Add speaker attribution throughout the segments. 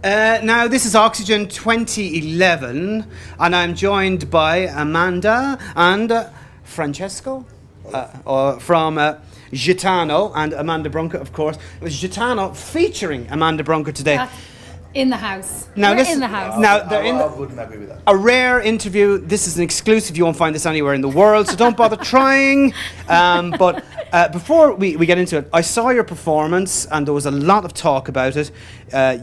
Speaker 1: Now, this is Oxegen 2011, and I'm joined by Amanda and Francesco from Gitano, and Amanda Brunker, of course. It was Gitano featuring Amanda Brunker today.
Speaker 2: In the house.
Speaker 1: Now,
Speaker 2: We're in the house.
Speaker 1: I
Speaker 3: wouldn't agree with that.
Speaker 1: A rare interview. This is an exclusive. You won't find this anywhere in the world, so don't bother trying. But before we get into it, I saw your performance, and there was a lot of talk about it.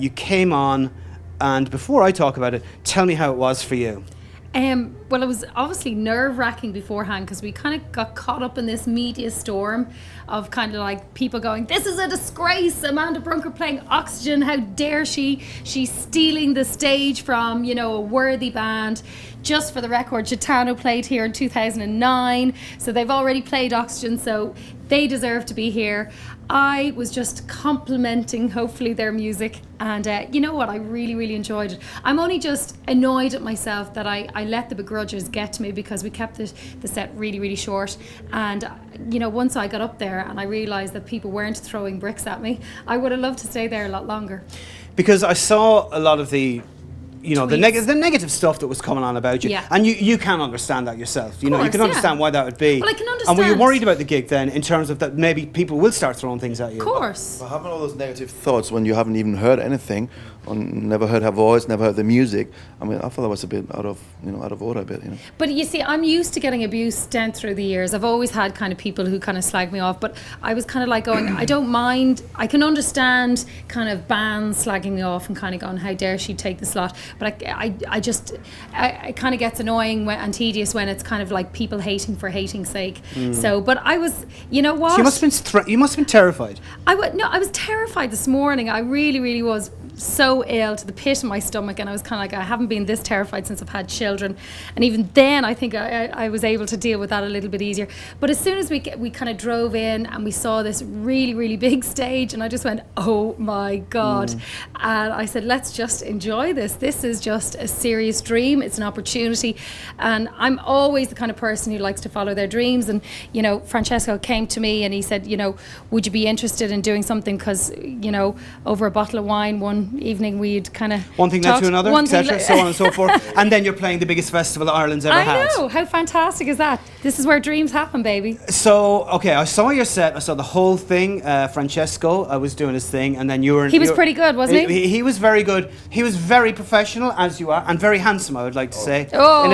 Speaker 1: You came on, and before I talk about it, tell me how it was for you.
Speaker 2: Well, it was obviously nerve-wracking beforehand because we kind of got caught up in this media storm of kind of like people going, this is a disgrace, Amanda Brunker playing Oxegen, how dare she? She's stealing the stage from, a worthy band. Just for the record, Gitano played here in 2009, so they've already played Oxegen, so they deserve to be here. I was just complimenting, hopefully, their music, and you know what, I really, really enjoyed it. I'm only just annoyed at myself that I let the begrudgers get to me because we kept the set really, really short, and once I got up there and I realised that people weren't throwing bricks at me, I would have loved to stay there a lot longer.
Speaker 1: Because I saw a lot of the the negative stuff that was coming on about you, and you can understand that yourself. You can understand why that would be.
Speaker 2: Well, I can understand.
Speaker 1: And were you worried about the gig then, in terms of that maybe people will start throwing things at you?
Speaker 2: Of course.
Speaker 3: But having all those negative thoughts when you haven't even heard anything, or never heard her voice, never heard the music. I mean, I thought that was a bit out of order a bit.
Speaker 2: But you see, I'm used to getting abuse down through the years. I've always had kind of people who kind of slag me off, but I was kind of like going, I don't mind. I can understand kind of bands slagging me off and kind of going, how dare she take the slot? But I kind of gets annoying and tedious when it's kind of like people hating for hating's sake. So, but I was, you know what?
Speaker 1: So you must have been terrified.
Speaker 2: I was terrified this morning. I really, really was so ill to the pit of my stomach, and I was kind of like, I haven't been this terrified since I've had children. And even then, I think I was able to deal with that a little bit easier. But as soon as we kind of drove in and we saw this really, really big stage, and I just went, oh my God. And I said, let's just enjoy this. This is just a serious dream. It's an opportunity. And I'm always the kind of person who likes to follow their dreams. And, Francesco came to me and he said, would you be interested in doing something? Because, over a bottle of wine one evening we'd kind of
Speaker 1: one thing led to another, etc., so on and so forth. And then you're playing the biggest festival Ireland's ever had.
Speaker 2: I know, how fantastic is that? This is where dreams happen, baby.
Speaker 1: So, okay, I saw your set, I saw the whole thing. Francesco was doing his thing, and then
Speaker 2: he was pretty good, wasn't he?
Speaker 1: He was very good. He was very professional, as you are, and very handsome, I would like to say.
Speaker 2: Oh,
Speaker 1: in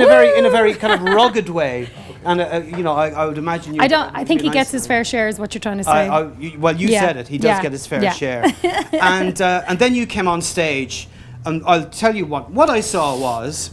Speaker 1: a very kind of rugged way. And I would imagine you.
Speaker 2: I think he gets his fair share, is what you're trying to say.
Speaker 1: You said it. He does get his fair share. And then you came on stage, and I'll tell you what I saw was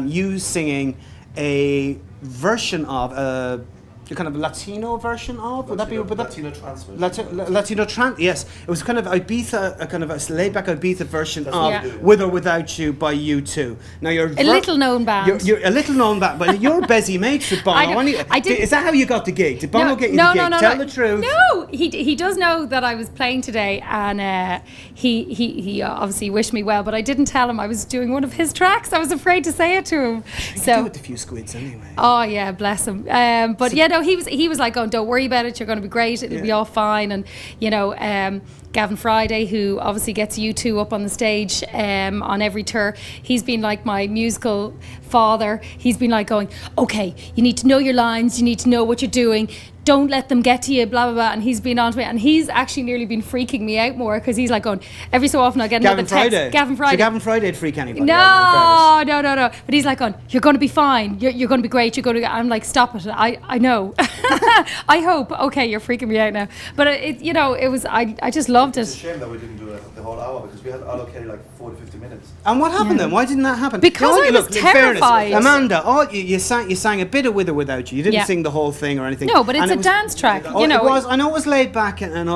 Speaker 1: you singing a version of the kind of Latino version of, would that be
Speaker 3: Latino transfer?
Speaker 1: Latino trance, yes. It was kind of Ibiza, a kind of a laid-back Ibiza version of With or Without You by U2. Now you're
Speaker 2: a little-known band.
Speaker 1: You're a little-known band, but you're busy mates with Bono.
Speaker 2: I did.
Speaker 1: Is that how you got the gig? Did Bono get you the gig? Tell the truth.
Speaker 2: No, he does know that I was playing today, and he obviously wished me well, but I didn't tell him I was doing one of his tracks. I was afraid to say it to him.
Speaker 1: You do it with a few squids anyway.
Speaker 2: Oh yeah, bless him. But no, he was like, "Oh, don't worry about it. You're going to be great. It'll be all fine." And Gavin Friday, who obviously gets U2 up on the stage on every tour, he's been like my musical father. He's been like going, "Okay, you need to know your lines. You need to know what you're doing. Don't let them get to you, blah, blah, blah." And he's been on to me, and he's actually nearly been freaking me out more, because he's like going, every so often I get another text. Gavin Friday.
Speaker 1: So Gavin Friday'd freak anybody.
Speaker 2: No. But he's like going, you're going to be fine. You're going to be great. I'm like, stop it. I know. I hope. Okay, you're freaking me out now. But it was, I just loved it.
Speaker 3: It's a shame that we didn't do the whole hour, because we had allocated like 40-50 minutes.
Speaker 1: And what happened then? Why didn't that happen?
Speaker 2: Because I was terrified.
Speaker 1: Fairness, Amanda, you sang a bit of With or Without You. You didn't sing the whole thing or anything.
Speaker 2: No, but it's a dance track.
Speaker 1: I know it was laid back, and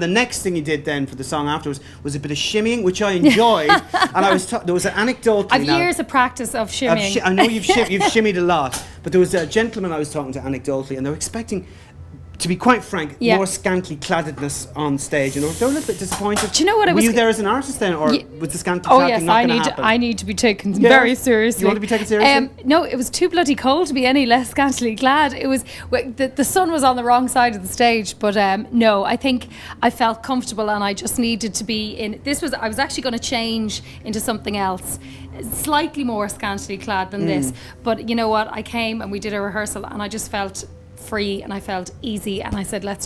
Speaker 1: the next thing you did then for the song afterwards was a bit of shimmying, which I enjoyed. And I was there was an anecdote.
Speaker 2: I've years of practice of shimmying.
Speaker 1: I know you've shimmied a lot, but there was a gentleman I was talking to anecdotally, and they were expecting to be quite frank,
Speaker 2: Yeah.
Speaker 1: more scantily claddedness on stage. You know, they're a little bit disappointed.
Speaker 2: Do you know what I
Speaker 1: Were
Speaker 2: was?
Speaker 1: you there as an artist then, or was the scantily
Speaker 2: Oh
Speaker 1: cladding
Speaker 2: yes,
Speaker 1: not
Speaker 2: I
Speaker 1: going
Speaker 2: need
Speaker 1: to
Speaker 2: to.
Speaker 1: happen?
Speaker 2: I need to be taken
Speaker 1: Yeah.
Speaker 2: very seriously.
Speaker 1: You want to be taken seriously?
Speaker 2: No, it was too bloody cold to be any less scantily clad. It was the sun was on the wrong side of the stage, but no, I think I felt comfortable, and I just needed to be in. I was actually going to change into something else, slightly more scantily clad than this. But you know what? I came and we did a rehearsal, and I just felt free and I felt easy, and I said let's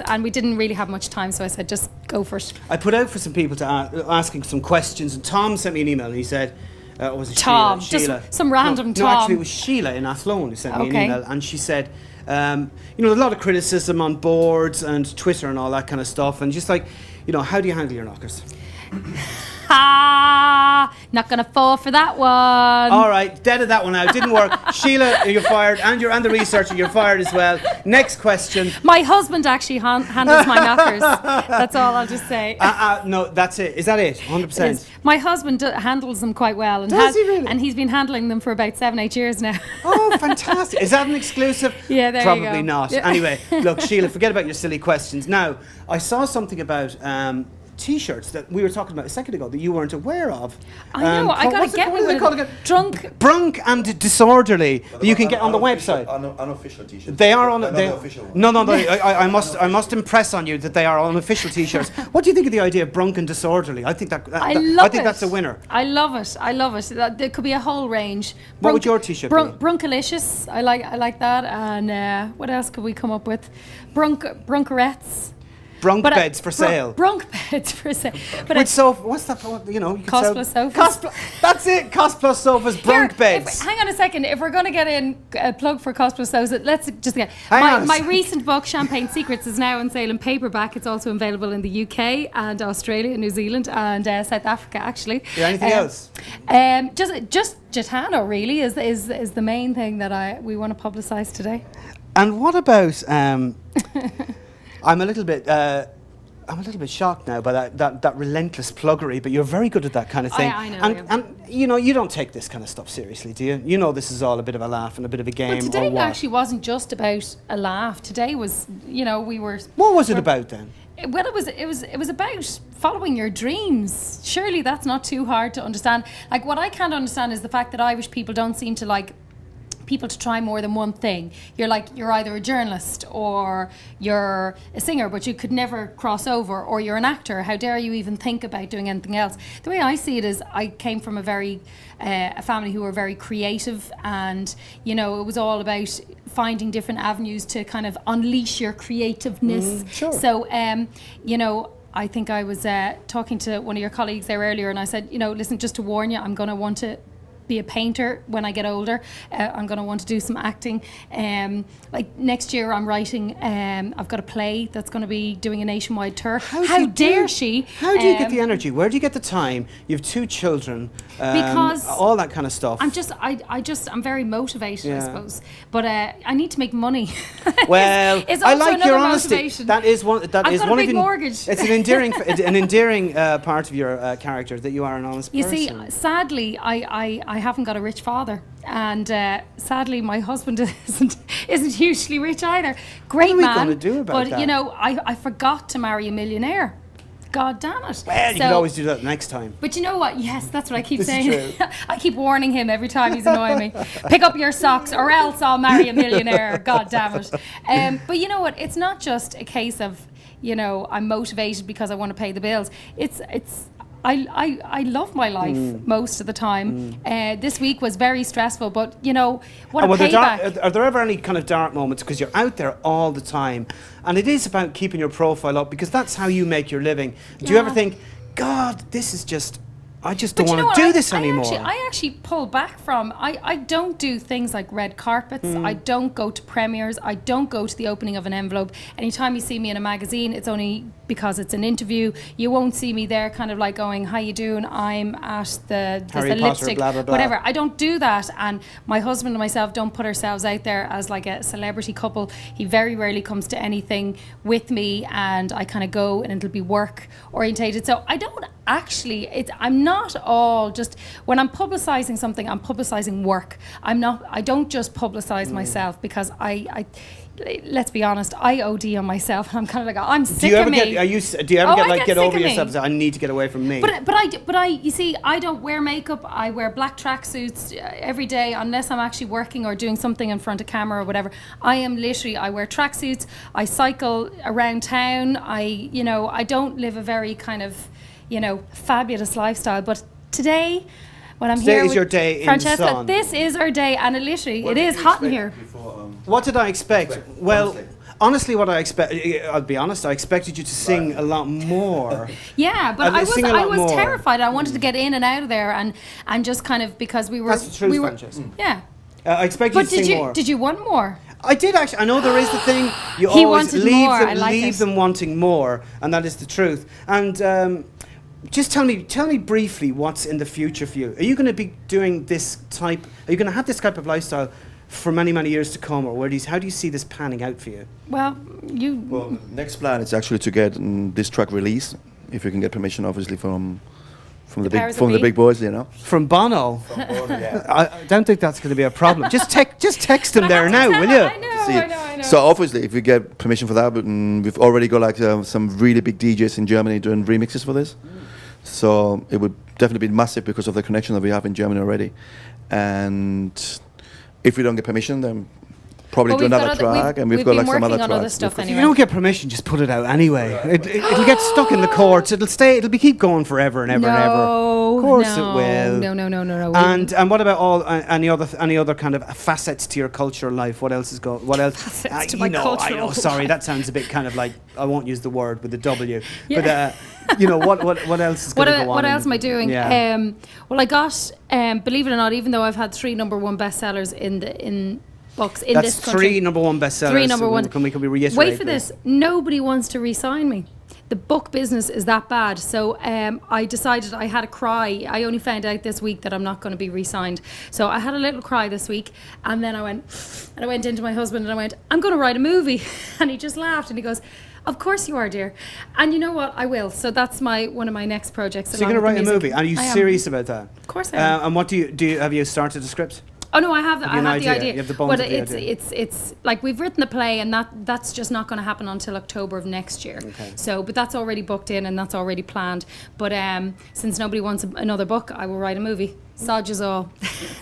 Speaker 2: and we didn't really have much time, so I said just go for it.
Speaker 1: I put out for some people to asking some questions, and Tom sent me an email and he said, was it
Speaker 2: Tom,
Speaker 1: Sheila?
Speaker 2: just some random
Speaker 1: no,
Speaker 2: Tom.
Speaker 1: No, actually it was Sheila in Athlone who sent me an
Speaker 2: Okay.
Speaker 1: email, and she said, you know, a lot of criticism on boards and Twitter and all that kind of stuff, and just like, you know, how do you handle your knockers?
Speaker 2: Not gonna fall for that one.
Speaker 1: All right, deaded that one out. Didn't work. Sheila, you're fired, and the researcher, you're fired as well. Next question.
Speaker 2: My husband actually handles my knockers. That's all I'll just say.
Speaker 1: No, that's it. Is that it? 100%.
Speaker 2: Yes. My husband handles them quite well, and
Speaker 1: Does he really?
Speaker 2: And he's been handling them for about 7-8 years now.
Speaker 1: Oh, fantastic. Is that an exclusive?
Speaker 2: Yeah, there you
Speaker 1: Probably
Speaker 2: go.
Speaker 1: not.
Speaker 2: Yeah.
Speaker 1: Anyway, look, Sheila, forget about your silly questions. Now, I saw something about T-shirts that we were talking about a second ago that you weren't aware of.
Speaker 2: I know. I gotta get
Speaker 1: what are they
Speaker 2: one.
Speaker 1: called again?
Speaker 2: Drunk
Speaker 1: and disorderly. That you can get on the website.
Speaker 3: Unofficial T-shirts.
Speaker 1: They are on.
Speaker 3: They're
Speaker 1: They,
Speaker 3: not the official one.
Speaker 1: no. I must impress on you that they are unofficial T-shirts. What do you think of the idea of brunk and disorderly? I think
Speaker 2: I love
Speaker 1: I think
Speaker 2: it.
Speaker 1: that's a winner.
Speaker 2: I love it. There could be a whole range.
Speaker 1: What would your T-shirt be?
Speaker 2: Brunkalicious. I like that. And what else could we come up with? Brunkerettes.
Speaker 1: Brunk beds for sale.
Speaker 2: Brunk beds for sale. But
Speaker 1: With sofa, what's that? You know, you could
Speaker 2: Cost
Speaker 1: sell
Speaker 2: plus sofas.
Speaker 1: That's it. Cost plus sofas, brunk beds.
Speaker 2: Hang on a second. If we're going to get in a plug for Cost plus sofas, let's just get.
Speaker 1: Hang on a
Speaker 2: My
Speaker 1: sec.
Speaker 2: recent book, Champagne Secrets, is now on sale in paperback. It's also available in the UK and Australia, New Zealand, and South Africa. Actually.
Speaker 1: Yeah, anything else?
Speaker 2: Just Gitano really is the main thing that we want to publicise today.
Speaker 1: And what about? I'm a little bit shocked now by that relentless pluggery, but you're very good at that kind of thing.
Speaker 2: I know,
Speaker 1: And you know, you don't take this kind of stuff seriously, do you? You know this is all a bit of a laugh and a bit of a game.
Speaker 2: But today
Speaker 1: or what?
Speaker 2: actually wasn't just about a laugh. Today was, we were.
Speaker 1: What was it about then?
Speaker 2: Well, it was about following your dreams. Surely that's not too hard to understand. Like, what I can't understand is the fact that Irish people don't seem to like people to try more than one thing. You're either a journalist or you're a singer, but you could never cross over, or you're an actor. How dare you even think about doing anything else? The way I see it is, I came from a family who were very creative, and it was all about finding different avenues to kind of unleash your creativeness.
Speaker 1: Sure.
Speaker 2: So I think I was talking to one of your colleagues there earlier, and I said, listen, just to warn you, I'm going to want to be a painter when I get older. I'm going to want to do some acting. Like next year I'm writing, I've got a play that's going to be doing a nationwide tour. How dare she?
Speaker 1: How do you get the energy? Where do you get the time? You have 2 children.
Speaker 2: Because
Speaker 1: all that kind of stuff.
Speaker 2: I'm very motivated, I suppose. But I need to make money.
Speaker 1: Well,
Speaker 2: it's
Speaker 1: I
Speaker 2: also
Speaker 1: like your
Speaker 2: another
Speaker 1: honesty.
Speaker 2: motivation.
Speaker 1: That is one. That
Speaker 2: I've
Speaker 1: is
Speaker 2: got a
Speaker 1: one
Speaker 2: big
Speaker 1: of your,
Speaker 2: mortgage.
Speaker 1: It's an endearing part of your character, that you are an honest
Speaker 2: You
Speaker 1: person.
Speaker 2: see, sadly, I haven't got a rich father, and sadly, my husband isn't hugely rich either. Great
Speaker 1: What are we
Speaker 2: man,
Speaker 1: gonna do about
Speaker 2: but
Speaker 1: that?
Speaker 2: I forgot to marry a millionaire. God damn it!
Speaker 1: Well, you could always do that next time.
Speaker 2: But you know what? Yes, that's what I keep
Speaker 1: This is
Speaker 2: saying.
Speaker 1: true.
Speaker 2: I keep warning him every time he's annoying me. Pick up your socks, or else I'll marry a millionaire. God damn it! But you know what? It's not just a case of I'm motivated because I want to pay the bills. I love my life most of the time. This week was very stressful, but what a payback.
Speaker 1: Are there ever any kind of dark moments? Because you're out there all the time, and it is about keeping your profile up, because that's how you make your living. Do you ever think, God, this is just... I just don't want to do this anymore.
Speaker 2: I actually pull back from. I don't do things like red carpets. I don't go to premieres. I don't go to the opening of an envelope. Anytime you see me in a magazine, it's only because it's an interview. You won't see me there kind of like going, how you doing? I'm at there's
Speaker 1: Harry
Speaker 2: the
Speaker 1: Potter,
Speaker 2: lipstick,
Speaker 1: blah, blah, blah.
Speaker 2: whatever. I don't do that. And my husband and myself don't put ourselves out there as like a celebrity couple. He very rarely comes to anything with me, and I kind of go and it'll be work orientated. So I don't actually, I'm not all just, when I'm publicising something, I'm publicising work. I don't just publicise myself, because let's be honest, I OD on myself. I'm kind of like, I'm sick of me.
Speaker 1: Do you ever get over yourself and say, I need to get away from me?
Speaker 2: You see, I don't wear makeup. I wear black tracksuits every day, unless I'm actually working or doing something in front of camera or whatever. I wear tracksuits. I cycle around town. I don't live a very kind of, fabulous lifestyle. But today, when I'm here with
Speaker 1: your day
Speaker 2: Francesca,
Speaker 1: in the sun.
Speaker 2: This is our day, and it is hot in here.
Speaker 1: What did I expect? Well, honestly, what I expect, I'll be honest, I expected you to sing a lot more.
Speaker 2: Yeah, but I was
Speaker 1: more.
Speaker 2: terrified. I wanted to get in and out of there, and just kind of, because we were.
Speaker 1: That's the truth, Francesca.
Speaker 2: Yeah.
Speaker 1: I expected you to sing more.
Speaker 2: Did you want more?
Speaker 1: I did actually. I know there is the thing. You
Speaker 2: He
Speaker 1: always
Speaker 2: wanted
Speaker 1: leave
Speaker 2: more.
Speaker 1: them,
Speaker 2: I like
Speaker 1: leave
Speaker 2: it.
Speaker 1: them wanting more, and that is the truth. And just tell me briefly what's in the future for you. Are you going to be doing this type? Are you going to have this type of lifestyle for many, many years to come, or how do you see this panning out for you?
Speaker 3: Well, next plan is actually to get this track released, if you can get permission, obviously from the big boys,
Speaker 1: From Bono.
Speaker 3: From Bono, yeah.
Speaker 1: I don't think that's going to be a problem. Just text him there now, will you?
Speaker 2: I know.
Speaker 3: So obviously, if we get permission for that, we've already got some really big DJs in Germany doing remixes for this. So it would definitely be massive because of the connection that we have in Germany already. And if we don't get permission, then probably do another track, and we've got some other tracks.
Speaker 2: Stuff anyway.
Speaker 1: If you don't get permission, just put it out anyway. It'll get stuck in the courts. It'll keep going forever and ever and ever. Of course it will.
Speaker 2: No.
Speaker 1: And what about any other kind of facets to your cultural life? What else is going? What else?
Speaker 2: Facets to my cultural
Speaker 1: I know. Sorry, that sounds a bit kind of like, I won't use the word with the W.
Speaker 2: Yeah.
Speaker 1: But what else is going to go on?
Speaker 2: What else am I doing?
Speaker 1: Yeah.
Speaker 2: Well, I got, believe it or not, even though I've had 3 #1 bestsellers in books in
Speaker 1: That's
Speaker 2: this country.
Speaker 1: 3 #1 bestsellers.
Speaker 2: 3 #1.
Speaker 1: Can we reiterate?
Speaker 2: Wait for this. Nobody wants to re-sign me. The book business is that bad. So I decided, I had a cry. I only found out this week that I'm not going to be re-signed. So I had a little cry this week, and then I went into my husband and I went, I'm going to write a movie. And he just laughed and he goes, of course you are, dear. And you know what? I will. So that's one of my next projects.
Speaker 1: So you're going to write a movie? Are you serious about that?
Speaker 2: Of course I am.
Speaker 1: And what have you started the script?
Speaker 2: Oh no, I have the idea.
Speaker 1: You have the bones of the idea.
Speaker 2: It's like we've written the play, and that's just not going to happen until October of next year.
Speaker 1: Okay.
Speaker 2: So, but that's already booked in and that's already planned. But since nobody wants another book, I will write a movie. Sodge is all.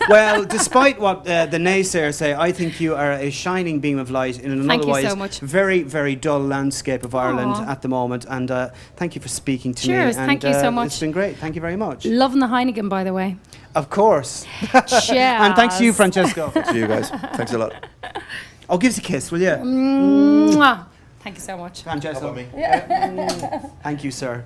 Speaker 1: Well, despite what the naysayers say, I think you are a shining beam of light in an otherwise very, very dull landscape of Ireland at the moment. And thank you for speaking to me.
Speaker 2: Cheers, thank you so much.
Speaker 1: It's been great. Thank you very much.
Speaker 2: Loving the Heineken, by the way.
Speaker 1: Of course.
Speaker 2: Cheers.
Speaker 1: And thanks to you, Francesco.
Speaker 3: Thanks to you guys. Thanks a lot.
Speaker 1: Oh, give us a kiss, will you?
Speaker 2: Mwah. Thank you so much.
Speaker 1: Francesco.
Speaker 3: How about me?
Speaker 1: Thank you, sir.